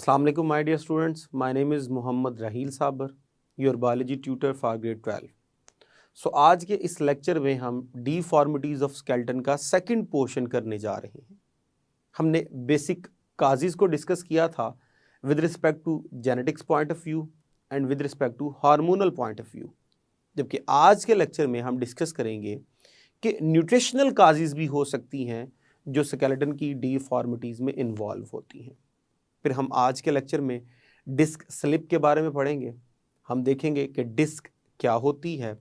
Assalamu alaikum my dear students, my name is Muhammad Raheel Sabar, your biology tutor for grade 12. So आज के इस lecture में हम deformities of skeleton का second portion करने जा रहे हैं। हमने बेसिक काजेज़ को डिस्कस किया था with respect to genetics point of view and with respect to hormonal point of view, जबकि आज के लेक्चर में हम डिस्कस करेंगे कि न्यूट्रिशनल काजेज़ भी हो सकती हैं जो स्केलेटन की डिफॉर्मिटीज़ में इन्वॉल्व होती हैं। फिर हम आज के लेक्चर में डिस्क स्लिप के बारे में पढ़ेंगे। हम देखेंगे कि डिस्क क्या होती है,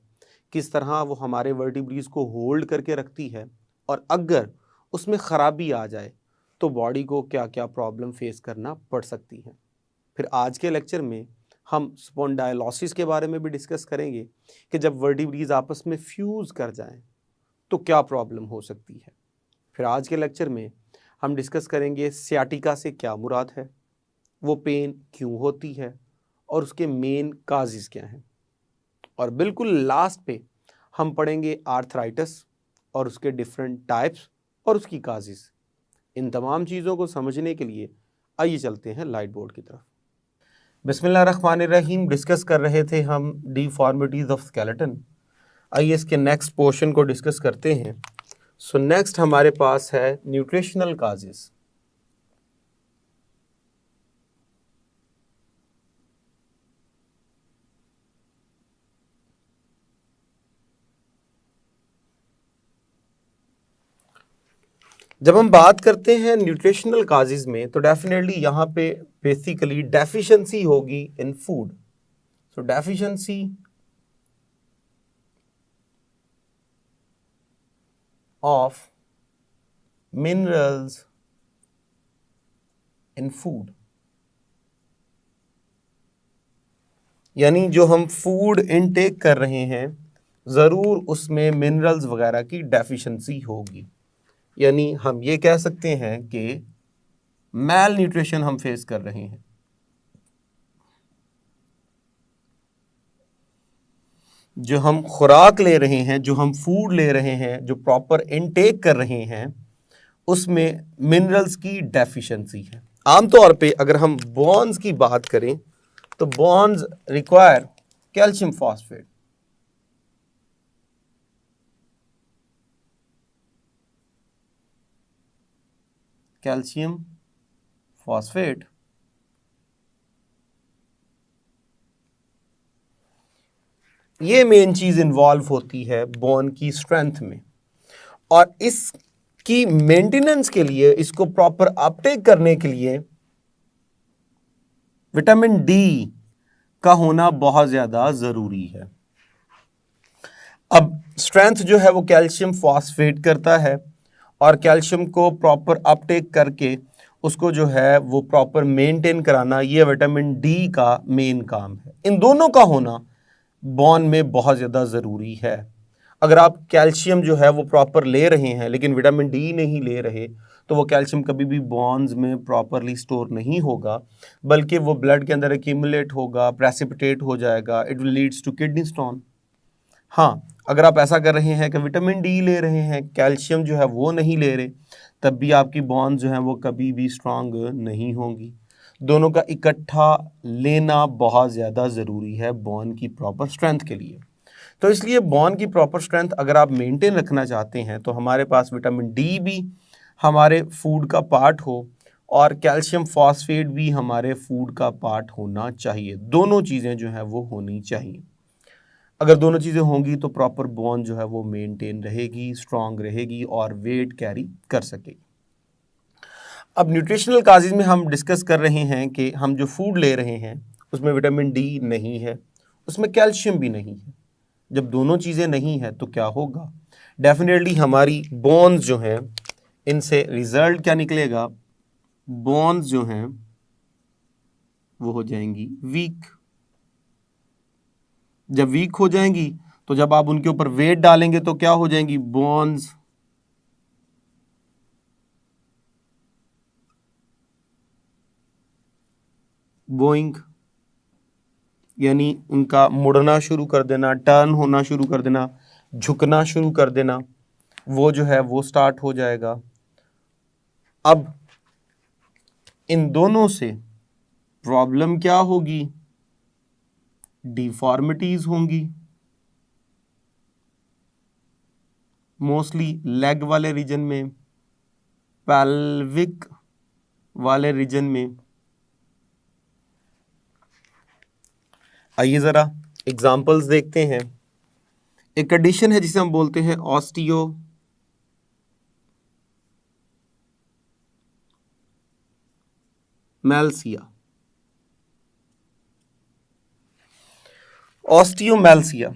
किस तरह वो हमारे वर्टिब्रीज को होल्ड करके रखती है और अगर उसमें ख़राबी आ जाए तो बॉडी को क्या क्या प्रॉब्लम फेस करना पड़ सकती है। फिर आज के लेक्चर में हम स्पॉन्डाइलोसिस के बारे में भी डिस्कस करेंगे कि जब वर्टिब्रीज आपस में फ्यूज़ कर जाएं तो क्या प्रॉब्लम हो सकती है। फिर आज के लेक्चर में हम डिस्कस करेंगे सियाटिका से क्या मुराद है, वो पेन क्यों होती है और उसके मेन काजेज़ क्या हैं। और बिल्कुल लास्ट पे हम पढ़ेंगे आर्थराइटिस और उसके डिफरेंट टाइप्स और उसकी काजेज़। इन तमाम चीज़ों को समझने के लिए आइए चलते हैं लाइट बोर्ड की तरफ। बिस्मिल्लाहिर्रहमानिर्रहीम डिस्कस कर रहे थे हम डिफॉर्मिटीज़ ऑफ स्केलेटन। आइए इसके नेक्स्ट पोर्शन को डिस्कस करते हैं। सो नेक्स्ट हमारे पास है न्यूट्रिशनल काजेज़। जब हम बात करते हैं न्यूट्रिशनल काजेज़ में तो डेफिनेटली यहाँ पे बेसिकली डेफिशिएंसी होगी इन food. So deficiency of minerals in food, यानी जो हम फूड इनटेक कर रहे हैं ज़रूर उसमें मिनरल्स वगैरह की डेफिशिएंसी होगी। यानी हम ये कह सकते हैं कि मैल न्यूट्रिशन हम फेस कर रहे हैं। जो हम खुराक ले रहे हैं, जो हम फूड ले रहे हैं, जो प्रॉपर इनटेक कर रहे हैं उसमें मिनरल्स की डेफिशिएंसी है। आमतौर पे अगर हम बोन्स की बात करें तो bones require calcium phosphate. Calcium phosphate ये मेन चीज इन्वॉल्व होती है बोन की स्ट्रेंथ में, और इसकी मेंटेनेंस के लिए, इसको प्रॉपर अपटेक करने के लिए विटामिन डी का होना बहुत ज्यादा जरूरी है। अब स्ट्रेंथ जो है वो कैल्शियम फॉस्फेट करता है और कैल्शियम को प्रॉपर अपटेक करके उसको जो है वो प्रॉपर मेंटेन कराना, ये विटामिन डी का मेन काम है। इन दोनों का होना बोन में बहुत ज़्यादा ज़रूरी है। अगर आप कैल्शियम जो है वो प्रॉपर ले रहे हैं लेकिन विटामिन डी नहीं ले रहे तो वो कैल्शियम कभी भी बोन्स में प्रॉपरली स्टोर नहीं होगा, बल्कि वो ब्लड के अंदर एक्यूमुलेट होगा, प्रेसिपिटेट हो जाएगा, it will leads to kidney stone. हाँ, अगर आप ऐसा कर रहे हैं कि विटामिन डी ले रहे हैं, कैल्शियम जो है वो नहीं ले रहे, तब भी आपकी बोन्स जो हैं वो कभी भी स्ट्रांग नहीं होंगी। दोनों का इकट्ठा लेना बहुत ज़्यादा ज़रूरी है बोन की प्रॉपर स्ट्रेंथ के लिए। तो इसलिए बोन की प्रॉपर स्ट्रेंथ अगर आप मेंटेन रखना चाहते हैं तो हमारे पास विटामिन डी भी हमारे फूड का पार्ट हो और कैल्शियम फॉस्फेट भी हमारे फूड का पार्ट होना चाहिए। दोनों चीज़ें जो है वो होनी चाहिए। अगर दोनों चीज़ें होंगी तो प्रॉपर बोन जो है वो मेंटेन रहेगी, स्ट्रांग रहेगी और वेट कैरी कर सकेगी। अब न्यूट्रिशनल काजेज़ में हम डिस्कस कर रहे हैं कि हम जो फूड ले रहे हैं उसमें विटामिन डी नहीं है, उसमें कैल्शियम भी नहीं है। जब दोनों चीज़ें नहीं है तो क्या होगा? डेफिनेटली हमारी बोन्स जो हैं इनसे रिजल्ट क्या निकलेगा? बोन्स जो हैं वो हो जाएंगी वीक। जब वीक हो जाएंगी तो जब आप उनके ऊपर वेट डालेंगे तो क्या हो जाएंगी? बोन्स गोइंग, यानी उनका मुड़ना शुरू कर देना, टर्न होना शुरू कर देना, झुकना शुरू कर देना, वो जो है वो स्टार्ट हो जाएगा। अब इन दोनों से प्रॉब्लम क्या होगी? डिफॉर्मिटीज होंगी, मोस्टली लेग वाले रीजन में, पेल्विक वाले रीजन में। आइए जरा एग्जांपल्स देखते हैं। एक कंडीशन है जिसे हम बोलते हैं ऑस्टियोमैल्सिया। ऑस्टियोमैल्सिया,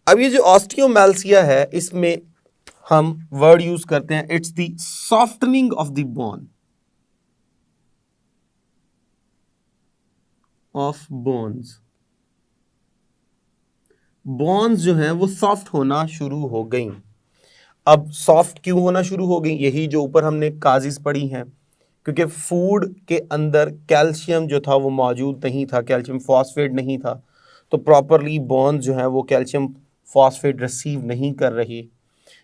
अब ये जो ऑस्टियोमैल्सिया है इसमें हम वर्ड यूज करते हैं, it's the softening of the bone, of bones. Bones जो हैं वो सॉफ्ट होना शुरू हो गई। अब सॉफ्ट क्यों होना शुरू हो गई? यही जो ऊपर हमने काजिज पढ़ी हैं, क्योंकि फूड के अंदर कैल्शियम जो था वो मौजूद नहीं था, कैल्शियम फॉस्फेट नहीं था, तो प्रॉपरली बोन्स जो हैं वो कैल्शियम फॉस्फेट रिसीव नहीं कर रही।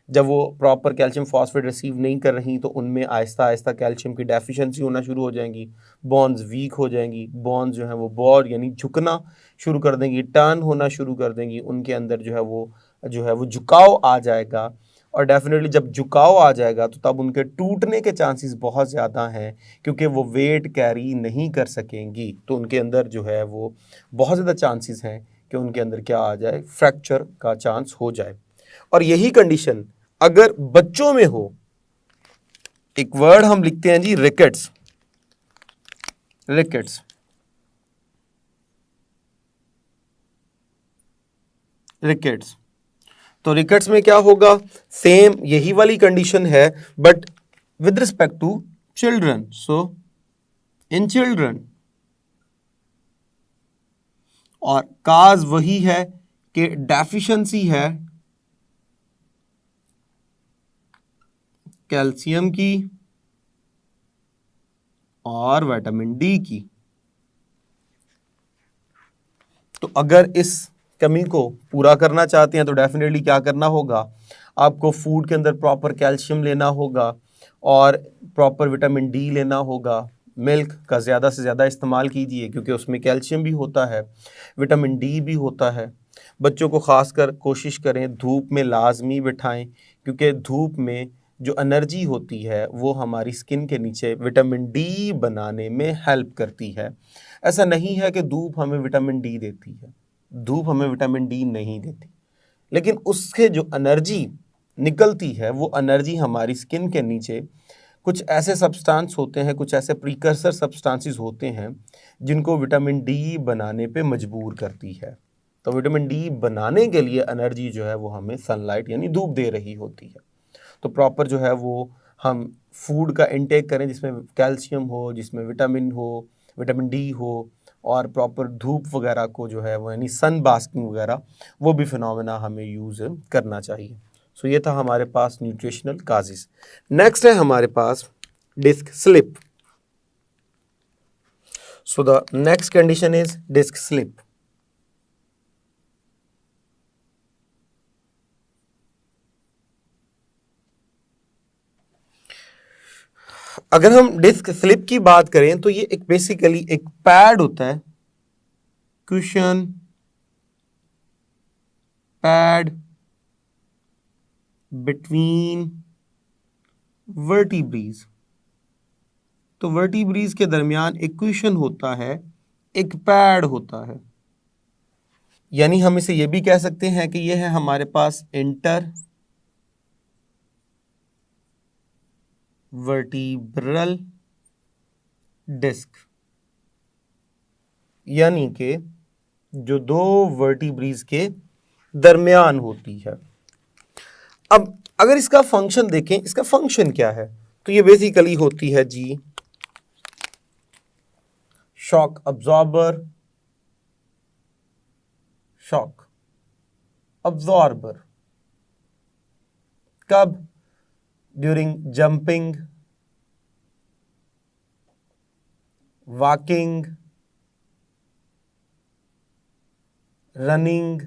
जब वो प्रॉपर कैल्शियम फॉस्फेट रिसीव नहीं कर रही तो उनमें आहिस्ता आहिस्ता कैल्शियम की डेफिशिएंसी होना शुरू हो जाएंगी, बोन्स वीक हो जाएंगी, बोन्स जो है वो बॉड यानी झुकना शुरू कर देंगी, टर्न होना शुरू कर देंगी, उनके अंदर जो है वो झुकाव आ जाएगा। और डेफिनेटली जब झुकाव आ जाएगा तो तब उनके टूटने के चांसेस बहुत ज़्यादा हैं, क्योंकि वो वेट कैरी नहीं कर सकेंगी। तो उनके अंदर जो है वो बहुत ज़्यादा चांसेस हैं कि उनके अंदर क्या आ जाए, फ्रैक्चर का चांस हो जाए। और यही कंडीशन अगर बच्चों में हो, एक वर्ड हम लिखते हैं जी रिकेट्स। रिकेट्स, रिकेट्स, तो रिकेट्स में क्या होगा? सेम यही वाली कंडीशन है but with respect to children. So in children, और काज वही है कि डेफिशिएंसी है कैल्शियम की और विटामिन डी की। तो अगर इस कमी को पूरा करना चाहते हैं तो डेफिनेटली क्या करना होगा? आपको फूड के अंदर प्रॉपर कैल्शियम लेना होगा और प्रॉपर विटामिन डी लेना होगा। मिल्क का ज़्यादा से ज़्यादा इस्तेमाल कीजिए क्योंकि उसमें कैल्शियम भी होता है, विटामिन डी भी होता है। बच्चों को ख़ासकर कोशिश करें धूप में लाजमी बिठाएं, क्योंकि धूप में जो एनर्जी होती है वो हमारी स्किन के नीचे विटामिन डी बनाने में हेल्प करती है। ऐसा नहीं है कि धूप हमें विटामिन डी देती है, धूप हमें विटामिन डी नहीं देती, लेकिन उससे जो एनर्जी निकलती है वो एनर्जी हमारी स्किन के नीचे कुछ ऐसे सब्सटेंस होते हैं, कुछ ऐसे प्रीकर्सर सब्सटेंसेस होते हैं जिनको विटामिन डी बनाने पे मजबूर करती है। तो विटामिन डी बनाने के लिए एनर्जी जो है वो हमें सनलाइट यानी धूप दे रही होती है। तो प्रॉपर जो है वो हम फूड का इंटेक करें जिसमें कैल्शियम हो, जिसमें विटामिन हो, विटामिन डी हो, और प्रॉपर धूप वगैरह को जो है वो यानी सन बास्किंग वगैरह वो भी फिनोमेना हमें यूज़ करना चाहिए। सो ये था हमारे पास न्यूट्रिशनल काजेस। नेक्स्ट है हमारे पास disc slip. So the next condition is disc slip. अगर हम डिस्क स्लिप की बात करें तो ये एक बेसिकली एक पैड होता है, कुशन पैड बिटवीन वर्टिब्रीज। तो वर्टिब्रीज के दरमियान एक कुशन होता है, एक पैड होता है, यानी हम इसे ये भी कह सकते हैं कि ये है हमारे पास इंटर वर्टिब्रल डिस्क, यानी कि जो दो वर्टिब्रीज के दरमियान होती है। अब अगर इसका फंक्शन देखें, इसका फंक्शन क्या है, तो ये बेसिकली होती है जी शॉक अब्जॉर्बर, शॉक अब्जॉर्बर। कब? ड्यूरिंग जंपिंग, वॉकिंग, रनिंग,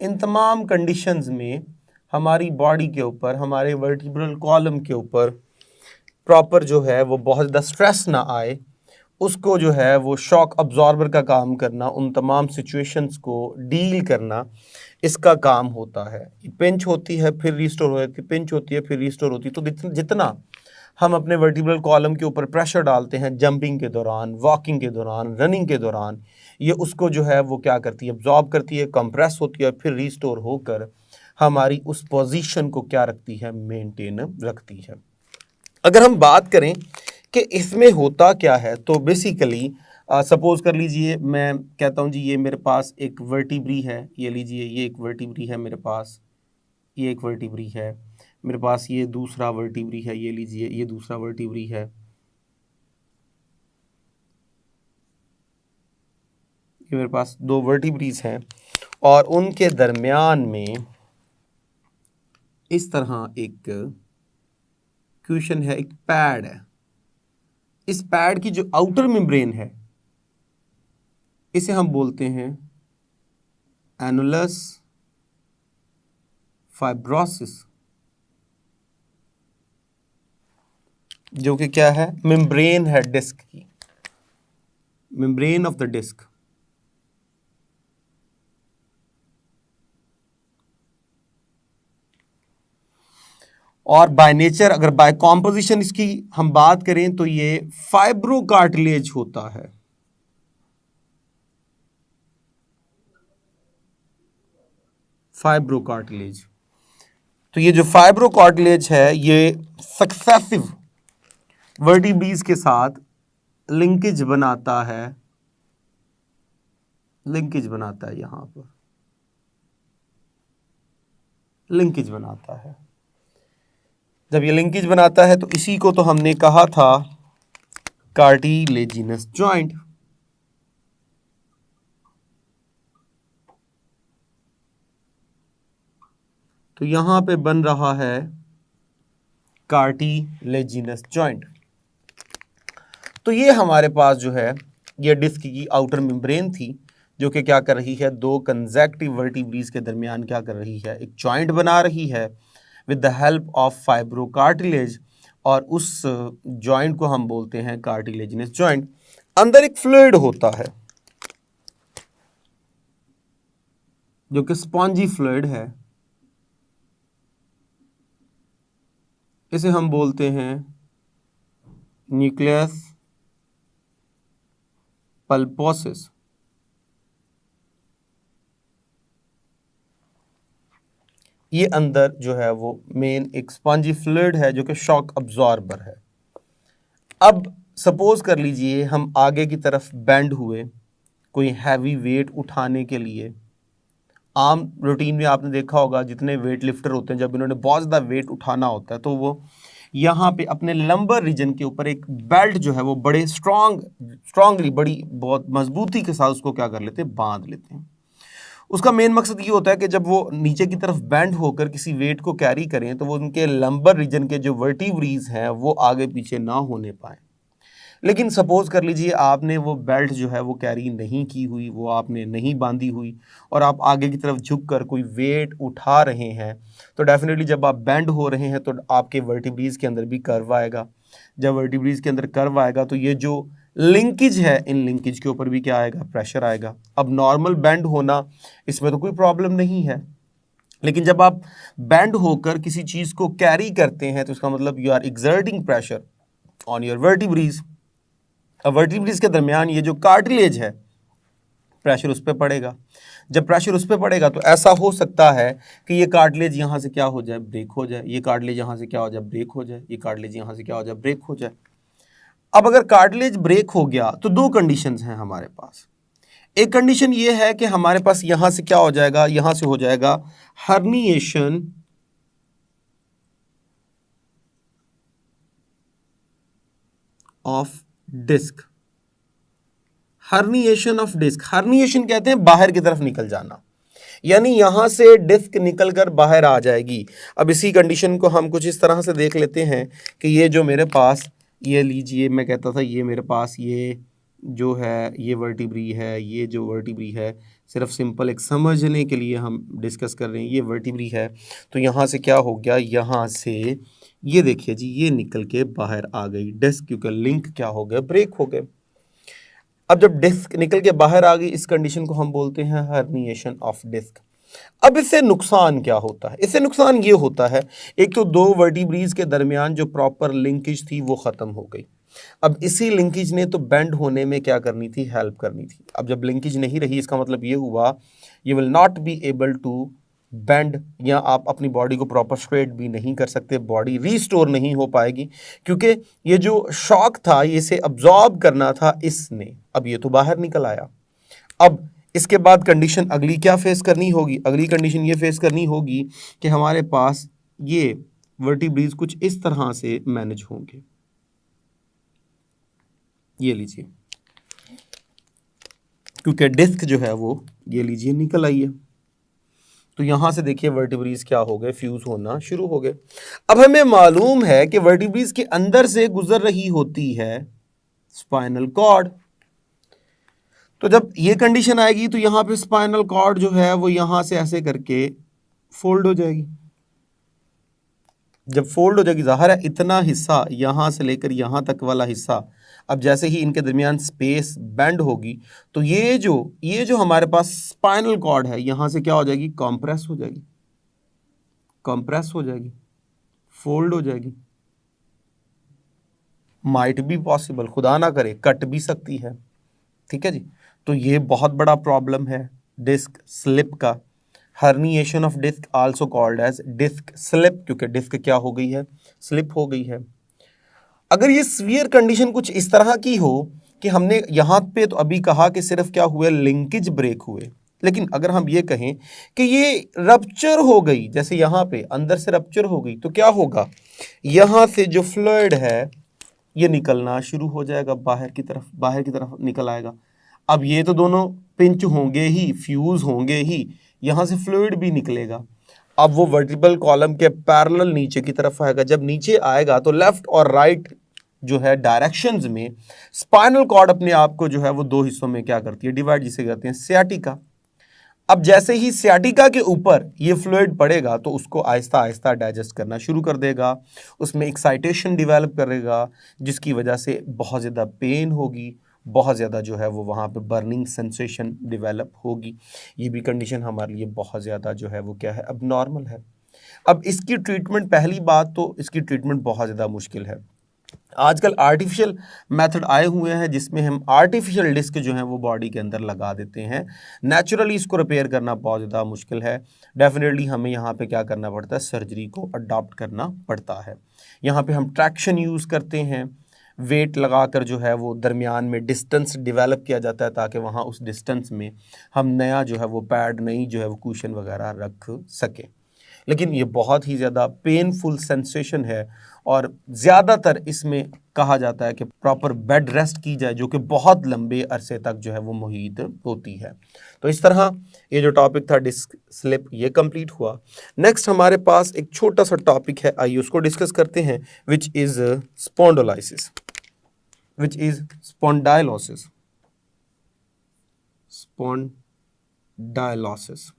इन तमाम कंडीशंस में हमारी बॉडी के ऊपर, हमारे वर्टिब्रल कॉलम के ऊपर प्रॉपर जो है वो बहुत ज़्यादा स्ट्रेस ना आए, उसको जो है वो शॉक अब्जॉर्बर का काम करना, उन तमाम सिचुएशंस को डील करना, इसका काम होता है। पिंच होती है फिर रिस्टोर हो जाती है, पिंच होती है फिर रिस्टोर होती है। तो जितना हम अपने वर्टिब्रल कॉलम के ऊपर प्रेशर डालते हैं जंपिंग के दौरान, वॉकिंग के दौरान, रनिंग के दौरान, ये उसको जो है वो क्या करती है, अब्जॉर्ब करती है, कंप्रेस होती है, फिर रिस्टोर होकर हमारी उस पोजीशन को क्या रखती है, मेंटेन रखती है। अगर हम बात करें कि इसमें होता क्या है, तो बेसिकली सपोज कर लीजिए मैं कहता हूँ जी ये मेरे पास एक वर्टिब्री है, ये लीजिए ये एक वर्टिब्री है मेरे पास, ये एक वर्टिब्री है मेरे पास, ये दूसरा वर्टिब्री है, ये लीजिए ये दूसरा वर्टिब्री है, ये मेरे पास दो वर्टिब्रीज हैं और उनके दरमियान में इस तरह एक क्वेश्चन है, एक पैड है। इस पैड की जो आउटर मेम्ब्रेन है इसे हम बोलते हैं एनुलस फाइब्रोसिस, जो कि क्या है, मेम्ब्रेन है डिस्क की, मेम्ब्रेन ऑफ द डिस्क। और बाय नेचर, अगर बाय कॉम्पोजिशन इसकी हम बात करें तो ये फाइब्रोकार्टिलेज होता है। फाइब्रोकार्टिलेज, तो ये जो फाइब्रोकार्टिलेज है ये सक्सेसिव वर्टिब्रीज के साथ लिंकेज बनाता है, लिंकेज बनाता है, यहां पर लिंकेज बनाता है। जब ये लिंकेज बनाता है तो इसी को तो हमने कहा था कार्टिलेजिनस जॉइंट। तो यहां पे बन रहा है कार्टिलेजिनस जॉइंट। तो ये हमारे पास जो है ये डिस्क की आउटर मेम्ब्रेन थी, जो कि क्या कर रही है, दो कंसेक्टिव वर्टिब्रीज के दरमियान क्या कर रही है, एक जॉइंट बना रही है with the help of fibrocartilage, और उस जॉइंट को हम बोलते हैं कार्टिलेजिनस जॉइंट। अंदर एक फ्लूइड होता है जो कि स्पॉन्जी फ्लूइड है, इसे हम बोलते हैं न्यूक्लियस पल्पोसिस। ये अंदर जो है वो मेन एक स्पॉन्जी फ्लूइड है जो कि शॉक अब्जॉर्बर है। अब सपोज कर लीजिए हम आगे की तरफ बेंड हुए कोई हैवी वेट उठाने के लिए। आम रूटीन में आपने देखा होगा जितने वेट लिफ्टर होते हैं, जब इन्होंने बहुत ज़्यादा वेट उठाना होता है तो वो यहाँ पे अपने लंबर रीजन के ऊपर एक बेल्ट जो है वो बड़े स्ट्रांगली, बड़ी बहुत मजबूती के साथ उसको क्या कर लेते हैं, बांध लेते हैं। उसका मेन मकसद ये होता है कि जब वो नीचे की तरफ बेंड होकर किसी वेट को कैरी करें तो वो उनके लंबर रीजन के जो वर्टिब्रीज हैं वो आगे पीछे ना होने पाए। लेकिन सपोज कर लीजिए आपने वो बेल्ट जो है वो कैरी नहीं की हुई, वो आपने नहीं बांधी हुई, और आप आगे की तरफ झुक कर कोई वेट उठा रहे हैं, तो डेफिनेटली जब आप बेंड हो रहे हैं तो आपके वर्टिब्रीज के अंदर भी कर्व आएगा। जब वर्टिब्रीज के अंदर कर्व आएगा तो ये जो लिंकेज है, इन लिंकेज के ऊपर भी क्या आएगा, प्रेशर आएगा। अब नॉर्मल बेंड होना, इसमें तो कोई प्रॉब्लम नहीं है, लेकिन जब आप बेंड होकर किसी चीज़ को कैरी करते हैं तो इसका मतलब you are exerting pressure on your vertebrae. अब वर्टिब्रीज के दरमियान ये जो कार्टिलेज है, प्रेशर उस पर पड़ेगा। जब प्रेशर उस पर पड़ेगा तो ऐसा हो सकता है कि ये कार्टिलेज यहाँ से क्या हो जाए, ब्रेक हो जाए, ये कार्टिलेज यहाँ से क्या हो जाए, ब्रेक हो जाए, ये कार्टिलेज यहाँ से क्या हो जाए, ब्रेक हो जाए। अब अगर कार्टिलेज ब्रेक हो गया तो दो कंडीशंस हैं हमारे पास। एक कंडीशन ये है कि हमारे पास यहाँ से क्या हो जाएगा, यहाँ से हो जाएगा herniation of disc. Herniation of disc, herniation कहते हैं बाहर की तरफ निकल जाना, यानी यहां से डिस्क निकलकर बाहर आ जाएगी। अब इसी कंडीशन को हम कुछ इस तरह से देख लेते हैं कि ये जो मेरे पास, ये लीजिए मैं कहता था ये मेरे पास ये जो है ये वर्टिब्री है, ये जो वर्टिब्री है, सिर्फ सिंपल एक समझने के लिए हम डिस्कस कर रहे हैं, ये वर्टिब्री है। तो यहाँ से क्या हो गया, यहाँ से ये देखिए जी ये निकल के बाहर आ गई डिस्क, क्योंकि लिंक क्या हो गया, ब्रेक हो गए। अब जब डिस्क निकल के बाहर आ गई, इस कंडीशन को हम बोलते हैं हर्निएशन ऑफ डिस्क। अब इससे नुकसान क्या होता है? इससे नुकसान ये होता है, एक तो दो वर्टिब्रीज के दरमियान जो प्रॉपर लिंकेज थी वो खत्म हो गई। अब इसी लिंकेज ने तो बेंड होने में क्या करनी थी, हेल्प करनी थी। अब जब लिंकेज नहीं रही, इसका मतलब ये हुआ you will not be able to bend, या आप अपनी बॉडी को प्रॉपर स्ट्रेट भी नहीं कर सकते, बॉडी रीस्टोर नहीं हो पाएगी, क्योंकि ये जो शॉक था ये इसे अब्जॉर्ब करना था इसने। अब ये तो बाहर निकल आया। अब इसके बाद कंडीशन अगली क्या फेस करनी होगी? अगली कंडीशन ये फेस करनी होगी कि हमारे पास ये वर्टिब्रीज कुछ इस तरह से मैनेज होंगे। ये लीजिए, क्योंकि डिस्क जो है वो ये लीजिए निकल आई है, तो यहां से देखिए वर्टिब्रीज क्या हो गए, फ्यूज होना शुरू हो गए। अब हमें मालूम है कि वर्टिब्रीज के अंदर से गुजर रही होती है स्पाइनल कॉर्ड। तो जब ये कंडीशन आएगी तो यहां पे स्पाइनल कॉर्ड जो है वो यहां से ऐसे करके फोल्ड हो जाएगी। जब फोल्ड हो जाएगी, ज़ाहिर है इतना हिस्सा यहां से लेकर यहां तक वाला हिस्सा, अब जैसे ही इनके दरमियान स्पेस बेंड होगी तो ये जो हमारे पास स्पाइनल कॉर्ड है यहां से क्या हो जाएगी, कंप्रेस हो जाएगी, कंप्रेस हो जाएगी, फोल्ड हो जाएगी। माइट बी पॉसिबल, खुदा ना करे कट भी सकती है। ठीक है जी, तो ये बहुत बड़ा प्रॉब्लम है डिस्क स्लिप का। Herniation of disc also called as disc slip, क्योंकि डिस्क क्या हो गई है, स्लिप हो गई है। अगर ये सीवियर कंडीशन कुछ इस तरह की हो कि हमने यहां पे तो अभी कहा कि सिर्फ क्या हुए, लिंकेज ब्रेक हुए, लेकिन अगर हम ये कहें कि ये रप्चर हो गई, जैसे यहां पे अंदर से रप्चर हो गई, तो क्या होगा, यहां से जो फ्लूइड है ये निकलना शुरू हो जाएगा बाहर की तरफ निकल आएगा। अब ये तो दोनों पिंच होंगे ही, फ्यूज होंगे ही, यहां से फ्लूइड भी निकलेगा। अब वो वर्टिब्रल कॉलम के पैरेलल नीचे की तरफ आएगा। जब नीचे आएगा तो लेफ्ट और राइट जो है डायरेक्शंस में स्पाइनल कॉर्ड अपने आप को जो है वो दो हिस्सों में क्या करती है, डिवाइड, जिसे कहते हैं सियाटिका। अब जैसे ही सियाटिका के ऊपर ये फ्लूइड पड़ेगा तो उसको आहिस्ता आहिस्ता डाइजेस्ट करना शुरू कर देगा, उसमें एक्साइटेशन डेवलप करेगा, जिसकी वजह से बहुत ज़्यादा पेन होगी, बहुत ज़्यादा जो है वो वहाँ पे बर्निंग सेंसेशन डेवलप होगी। ये भी कंडीशन हमारे लिए बहुत ज़्यादा जो है वो क्या है, अब नॉर्मल है। अब इसकी ट्रीटमेंट, पहली बात तो इसकी ट्रीटमेंट बहुत ज़्यादा मुश्किल है। आजकल आर्टिफिशियल मेथड आए हुए हैं जिसमें हम आर्टिफिशियल डिस्क जो है वो बॉडी के अंदर लगा देते हैं। नेचुरली इसको रिपेयर करना बहुत ज़्यादा मुश्किल है। डेफिनेटली हमें यहाँ पे क्या करना पड़ता है, सर्जरी को अडॉप्ट करना पड़ता है। यहाँ पे हम ट्रैक्शन यूज़ करते हैं, वेट लगाकर जो है वो दरमियान में डिस्टेंस डेवलप किया जाता है ताकि वहाँ उस डिस्टेंस में हम नया जो है वो पैड, नई जो है वो कुशन वगैरह रख सकें। लेकिन ये बहुत ही ज़्यादा पेनफुल सेंसेशन है और ज़्यादातर इसमें कहा जाता है कि प्रॉपर बेड रेस्ट की जाए, जो कि बहुत लंबे अरसे तक जो है वो मुहीत होती है। तो इस तरह ये जो टॉपिक था डिस्क स्लिप ये कंप्लीट हुआ। नेक्स्ट हमारे पास एक छोटा सा टॉपिक है, आइए उसको डिस्कस करते हैं, which is spondylolysis, which is spondylosis. Spondylosis.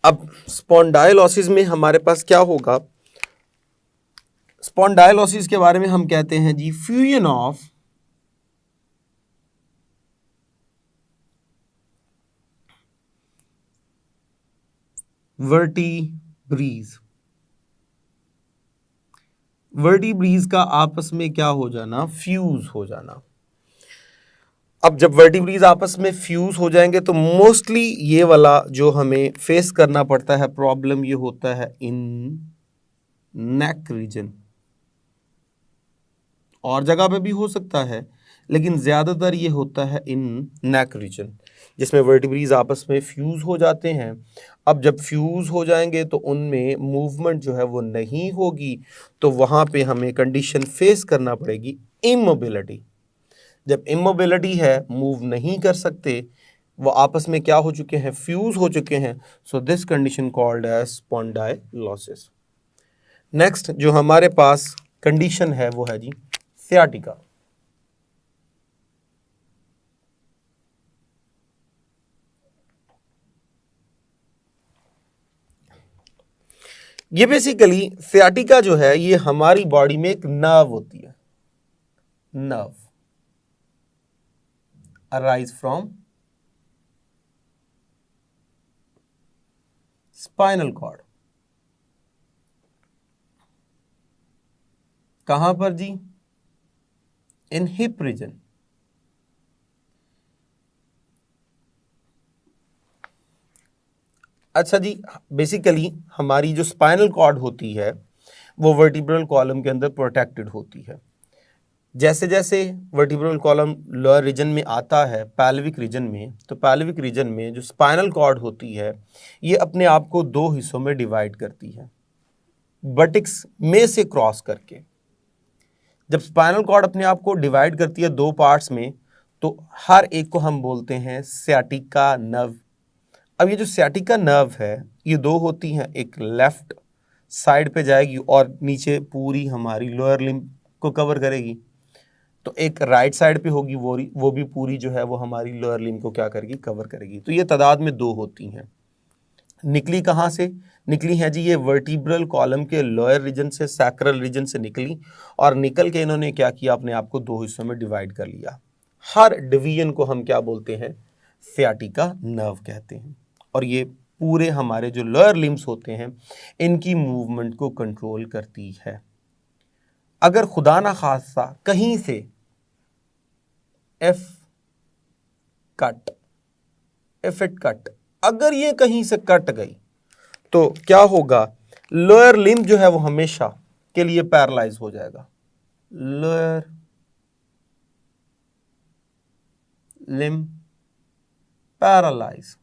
अब स्पॉन्डाइलोसिस में हमारे पास क्या होगा, स्पॉन्डाइलोसिस के बारे में हम कहते हैं जी फ्यूजन ऑफ वर्टिब्रीज। वर्टिब्रीज का आपस में क्या हो जाना, फ्यूज हो जाना। अब जब वर्टिब्रीज आपस में फ्यूज हो जाएंगे तो मोस्टली ये वाला जो हमें फेस करना पड़ता है प्रॉब्लम, ये होता है इन नेक रीजन। और जगह पे भी हो सकता है, लेकिन ज़्यादातर ये होता है इन नेक रीजन, जिसमें वर्टिब्रीज आपस में फ्यूज़ हो जाते हैं। अब जब फ्यूज़ हो जाएंगे तो उनमें मूवमेंट जो है वो नहीं होगी, तो वहाँ पे हमें कंडीशन फेस करना पड़ेगी इमोबिलिटी। जब इमोबिलिटी है, मूव नहीं कर सकते, वो आपस में क्या हो चुके हैं, फ्यूज़ हो चुके हैं, so this condition called as spondylosis. Next जो हमारे पास कंडीशन है वो है जी सियाटिका। ये बेसिकली सियाटिका जो है ये हमारी बॉडी में एक नर्व होती है, nerve arise from spinal cord. कहां पर जी? इन हिप रीजन। अच्छा जी, बेसिकली हमारी जो स्पाइनल कॉर्ड होती है वो वर्टिब्रल कॉलम के अंदर प्रोटेक्टेड होती है। जैसे जैसे वर्टिब्रल कॉलम लोअर रीजन में आता है पैल्विक रीजन में, तो पैल्विक रीजन में जो स्पाइनल कॉर्ड होती है ये अपने आप को दो हिस्सों में डिवाइड करती है, बटिक्स में से क्रॉस करके। जब स्पाइनल कॉर्ड अपने आप को डिवाइड करती है दो पार्ट्स में, तो हर एक को हम बोलते हैं सियाटिका नर्व। अब ये जो सियाटिका नर्व है ये दो होती हैं, एक लेफ्ट साइड पे जाएगी और नीचे पूरी हमारी लोअर लिम्ब को कवर करेगी, तो एक राइट साइड पे होगी, वो भी पूरी जो है वो हमारी लोअर लिम्ब को क्या करेगी? कवर करेगी। तो ये तादाद में दो होती हैं। निकली कहाँ से? निकली है जी ये वर्टिब्रल कॉलम के लोअर रीजन से, सैक्रल रीजन से निकली, और निकल के इन्होंने क्या किया? अपने आप को दो हिस्सों में डिवाइड कर लिया। हर डिवीजन को हम क्या बोलते हैं? सियाटिका नर्व कहते हैं। और ये पूरे हमारे जो लोअर लिम्स होते हैं इनकी मूवमेंट को कंट्रोल करती है। अगर खुदा ना खास्ता कहीं से इफ इट कट, अगर ये कहीं से कट गई तो क्या होगा? लोअर लिम्ब जो है वो हमेशा के लिए पैरालाइज हो जाएगा। लोअर लिम्ब पैरालाइज,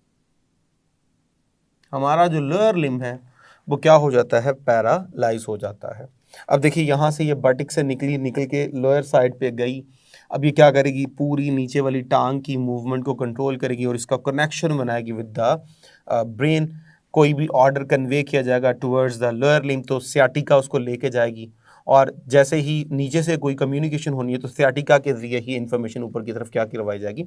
हमारा जो लोअर लिम्ब है वो क्या हो जाता है? पैरालाइज हो जाता है। अब देखिए यहाँ से ये बटिक से निकली, निकल के लोअर साइड पे गई। अब ये क्या करेगी? पूरी नीचे वाली टांग की मूवमेंट को कंट्रोल करेगी और इसका कनेक्शन बनाएगी विद द ब्रेन। कोई भी ऑर्डर कन्वे किया जाएगा टुवर्ड्स द लोअर लिम्ब तो सियाटिका उसको लेके जाएगी, और जैसे ही नीचे से कोई कम्युनिकेशन होनी है तो सियाटिका के जरिए ही इंफॉर्मेशन ऊपर की तरफ क्या करवाई जाएगी?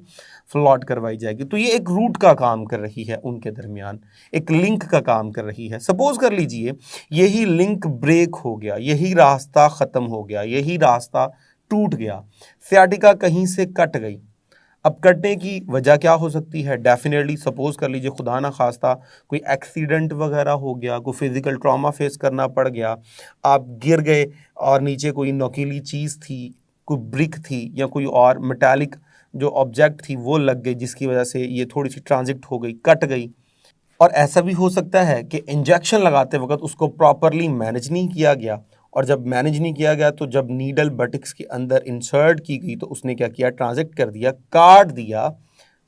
फ्लॉट करवाई जाएगी। तो ये एक रूट का काम कर रही है उनके दरमियान, एक लिंक का काम कर रही है। सपोज कर लीजिए यही लिंक ब्रेक हो गया, यही रास्ता ख़त्म हो गया, यही रास्ता टूट गया, सियाटिका कहीं से कट गई। अब कटने की वजह क्या हो सकती है? डेफिनेटली सपोज कर लीजिए खुदा ना खास्ता कोई एक्सीडेंट वगैरह हो गया, कोई फिजिकल ट्रॉमा फेस करना पड़ गया, आप गिर गए और नीचे कोई नोकीली चीज़ थी, कोई ब्रिक थी या कोई और मेटालिक जो ऑब्जेक्ट थी वो लग गई, जिसकी वजह से ये थोड़ी सी ट्रांजिट हो गई, कट गई। और ऐसा भी हो सकता है कि इंजेक्शन लगाते वक्त उसको प्रॉपरली मैनेज नहीं किया गया, और जब मैनेज नहीं किया गया तो जब नीडल बटिक्स के अंदर इंसर्ट की गई तो उसने क्या किया? ट्रांजेक्ट कर दिया, काट दिया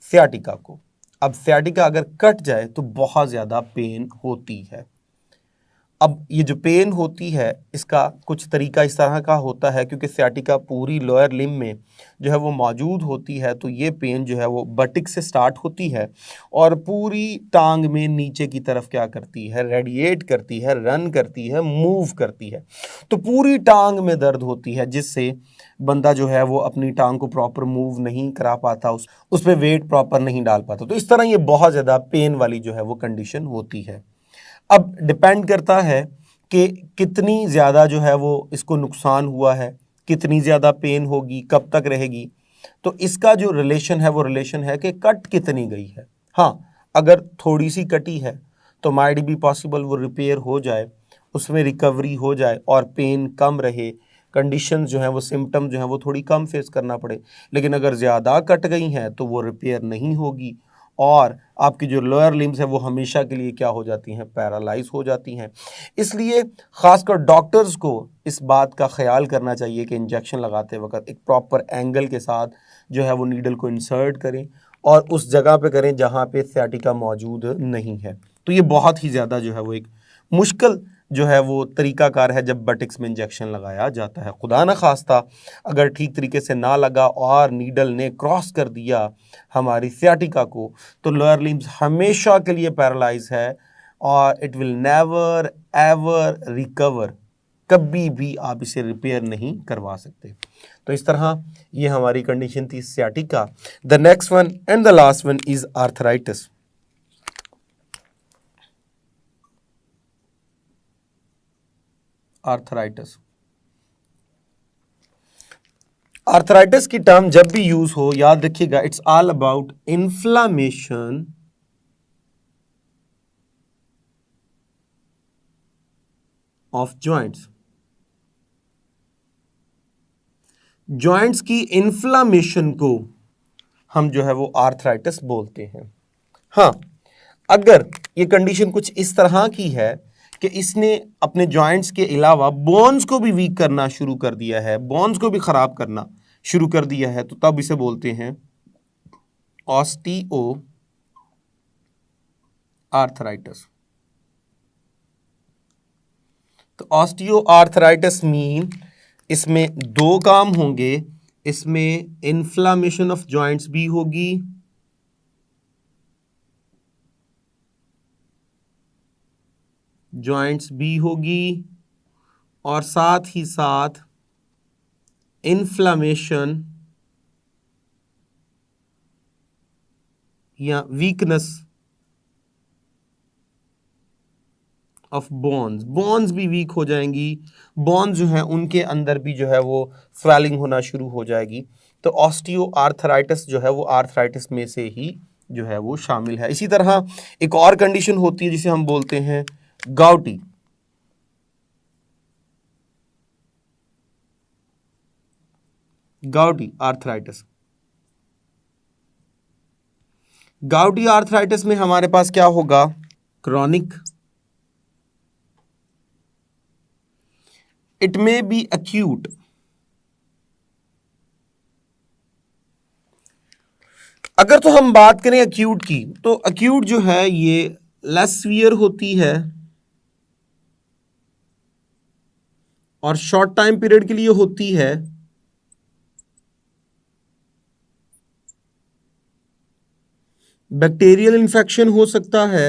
सियाटिका को। अब सियाटिका अगर कट जाए तो बहुत ज़्यादा पेन होती है। अब ये जो पेन होती है इसका कुछ तरीका इस तरह का होता है, क्योंकि सियाटिका पूरी लोअर लिम्ब में जो है वो मौजूद होती है, तो ये पेन जो है वो बटिक से स्टार्ट होती है और पूरी टांग में नीचे की तरफ क्या करती है? रेडिएट करती है, रन करती है, मूव करती है। तो पूरी टांग में दर्द होती है, जिससे बंदा जो है वो अपनी टांग को प्रॉपर मूव नहीं करा पाता, उस पर वेट प्रॉपर नहीं डाल पाता। तो इस तरह ये बहुत ज़्यादा पेन वाली जो है वो कंडीशन होती है। अब डिपेंड करता है कि कितनी ज़्यादा जो है वो इसको नुकसान हुआ है, कितनी ज़्यादा पेन होगी, कब तक रहेगी। तो इसका जो रिलेशन है वो रिलेशन है कि कट कितनी गई है। हाँ, अगर थोड़ी सी कटी है तो माइट बी पॉसिबल वो रिपेयर हो जाए, उसमें रिकवरी हो जाए और पेन कम रहे, कंडीशन जो है वो सिम्टम जो है वो थोड़ी कम फेस करना पड़े। लेकिन अगर ज़्यादा कट गई हैं तो वो रिपेयर नहीं होगी और आपकी जो लोअर लिम्स है वो हमेशा के लिए क्या हो जाती हैं? पैरालाइज हो जाती हैं। इसलिए ख़ासकर डॉक्टर्स को इस बात का ख्याल करना चाहिए कि इंजेक्शन लगाते वक्त एक प्रॉपर एंगल के साथ जो है वो नीडल को इंसर्ट करें और उस जगह पे करें जहाँ पे सियाटिका मौजूद नहीं है। तो ये बहुत ही ज़्यादा जो है वो एक मुश्किल जो है वो तरीकाकार है जब बटिक्स में इंजेक्शन लगाया जाता है। खुदा न खास्ता अगर ठीक तरीके से ना लगा और नीडल ने क्रॉस कर दिया हमारी सियाटिका को, तो लोअर लिम्स हमेशा के लिए पैरालाइज है और it will never ever recover. कभी भी आप इसे रिपेयर नहीं करवा सकते। तो इस तरह ये हमारी कंडीशन थी sciatica. The next one and the last one is arthritis. Arthritis. Arthritis की टर्म जब भी यूज हो याद रखिएगा, it's all about inflammation of joints. Joints की इन्फ्लामेशन को हम जो है वो आर्थराइटिस बोलते हैं। हाँ, अगर ये कंडीशन कुछ इस तरह की है कि इसने अपने जॉइंट्स के अलावा बोन्स को भी वीक करना शुरू कर दिया है, बोन्स को भी खराब करना शुरू कर दिया है, तो तब इसे बोलते हैं ऑस्टियो आर्थराइटिस। तो ऑस्टियो आर्थराइटिस मीन इसमें दो काम होंगे, इसमें इन्फ्लामेशन ऑफ जॉइंट्स भी होगी जॉइंट्स भी होगी और साथ ही साथ इन्फ्लामेशन या वीकनेस ऑफ बोन्स, बोन्स भी वीक हो जाएंगी, बोन्स जो है उनके अंदर भी जो है वो स्वेलिंग होना शुरू हो जाएगी। तो ऑस्टियो आर्थराइटिस जो है वो आर्थराइटिस में से ही जो है वो शामिल है। इसी तरह एक और कंडीशन होती है जिसे हम बोलते हैं गाउटी। गाउटी आर्थराइटिस। गाउटी आर्थराइटिस में हमारे पास क्या होगा, chronic, it may be acute. अगर तो हम बात करें एक्यूट की, तो एक्यूट जो है ये लेस सीवियर होती है और शॉर्ट टाइम पीरियड के लिए होती है। बैक्टीरियल इन्फेक्शन हो सकता है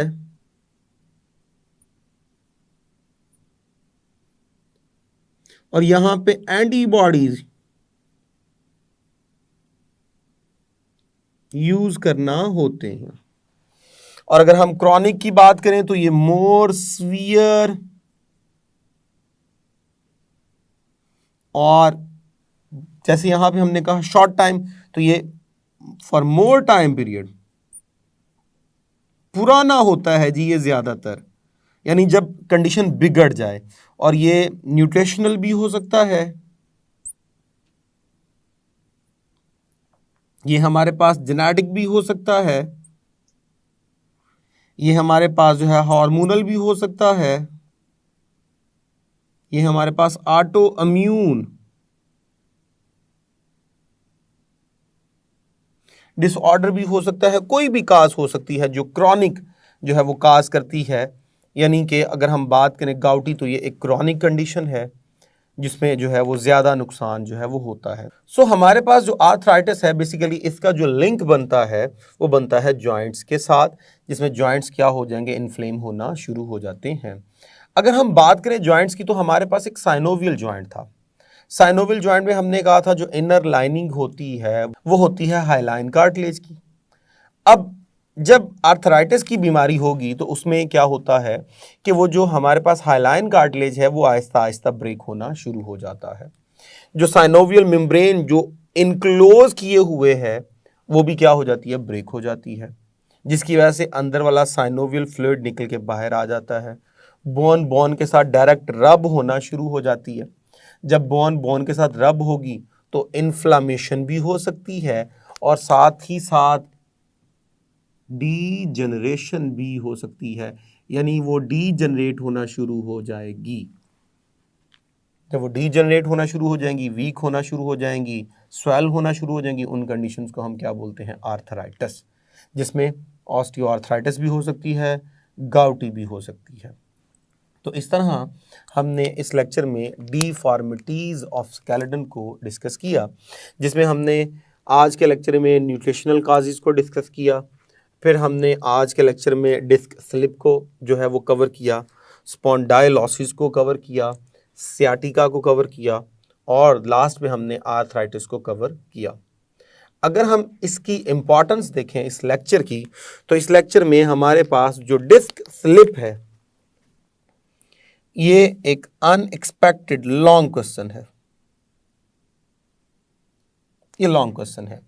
और यहां पे एंटीबॉडीज यूज करना होते हैं। और अगर हम क्रॉनिक की बात करें तो ये मोर सीवियर और जैसे यहां पे हमने कहा शॉर्ट टाइम, तो ये फॉर मोर टाइम पीरियड पुराना होता है जी ये ज्यादातर, यानी जब कंडीशन बिगड़ जाए। और ये न्यूट्रिशनल भी हो सकता है, ये हमारे पास जेनेटिक भी हो सकता है, ये हमारे पास जो है हार्मोनल भी हो सकता है, ये हमारे पास ऑटो इम्यून डिसऑर्डर भी हो सकता है। कोई भी काज हो सकती है जो क्रॉनिक जो है वो काज करती है। यानी कि अगर हम बात करें गाउटी, तो ये एक क्रॉनिक कंडीशन है जिसमें जो है वो ज़्यादा नुकसान जो है वो होता है। सो हमारे पास जो आर्थराइटिस है बेसिकली इसका जो लिंक बनता है वो बनता है जॉइंट्स के साथ, जिसमें जॉइंट्स क्या हो जाएंगे, इन्फ्लेम होना शुरू हो जाते हैं। अगर हम बात करें जॉइंट्स की, तो हमारे पास एक साइनोवियल जॉइंट था। साइनोवियल जॉइंट में हमने कहा था जो इनर लाइनिंग होती है वो होती है हाइलाइन कार्टिलेज की। अब जब आर्थराइटिस की बीमारी होगी तो उसमें क्या होता है कि वो जो हमारे पास हाइलाइन कार्टिलेज है वो आहिस्ता आहिस्ता ब्रेक होना शुरू हो जाता है। जो साइनोवियल मेम्ब्रेन जो इनक्लोज किए हुए है वो भी क्या हो जाती है, ब्रेक हो जाती है, जिसकी वजह से अंदर वाला साइनोवियल फ्लूइड निकल के बाहर आ जाता है। बोन बोन के साथ डायरेक्ट रब होना शुरू हो जाती है। जब बोन बोन के साथ रब होगी तो इन्फ्लामेशन भी हो सकती है और साथ ही साथ डीजनरेशन भी हो सकती है, यानी वो डीजनरेट होना शुरू हो जाएगी। जब वो डीजनरेट होना शुरू हो जाएंगी, वीक होना शुरू हो जाएंगी, स्वेल होना शुरू हो जाएंगी, उन कंडीशंस को हम क्या बोलते हैं, आर्थराइटिस, जिसमें ऑस्टियोआर्थराइटिस भी हो सकती है, गाउटी भी हो सकती है। तो इस तरह हमने इस लेक्चर में डिफॉर्मिटीज़ ऑफ स्केलेटन को डिस्कस किया, जिसमें हमने आज के लेक्चर में न्यूट्रिशनल काजेज़ को डिस्कस किया, फिर हमने आज के लेक्चर में डिस्क स्लिप को जो है वो कवर किया, स्पॉन्डाइलोसिस को कवर किया, सियाटिका को कवर किया और लास्ट में हमने आर्थराइटिस को कवर किया। अगर हम इसकी इम्पॉर्टेंस देखें इस लेक्चर की, तो इस लेक्चर में हमारे पास जो डिस्क स्लिप है ये एक अनएक्सपेक्टेड लॉन्ग क्वेश्चन है, ये लॉन्ग क्वेश्चन है।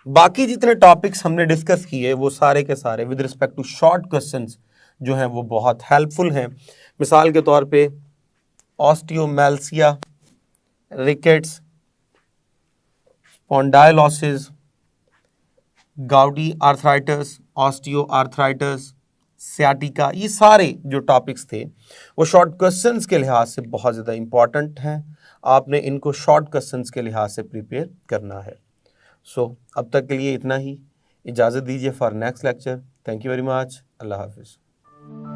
बाकी जितने टॉपिक्स हमने डिस्कस किए वो सारे के सारे with respect to short questions जो हैं वो बहुत हेल्पफुल हैं। मिसाल के तौर पे osteomalacia, rickets, spondylosis, gouty arthritis, osteo arthritis, sciatica, ये सारे जो टॉपिक्स थे वो शॉर्ट क्वेश्चंस के लिहाज से बहुत ज़्यादा इंपॉर्टेंट हैं। आपने इनको शॉर्ट क्वेश्चंस के लिहाज से प्रिपेयर करना है। सो अब तक के लिए इतना ही, इजाज़त दीजिए for next lecture. Thank you very much. अल्लाह हाफिज़।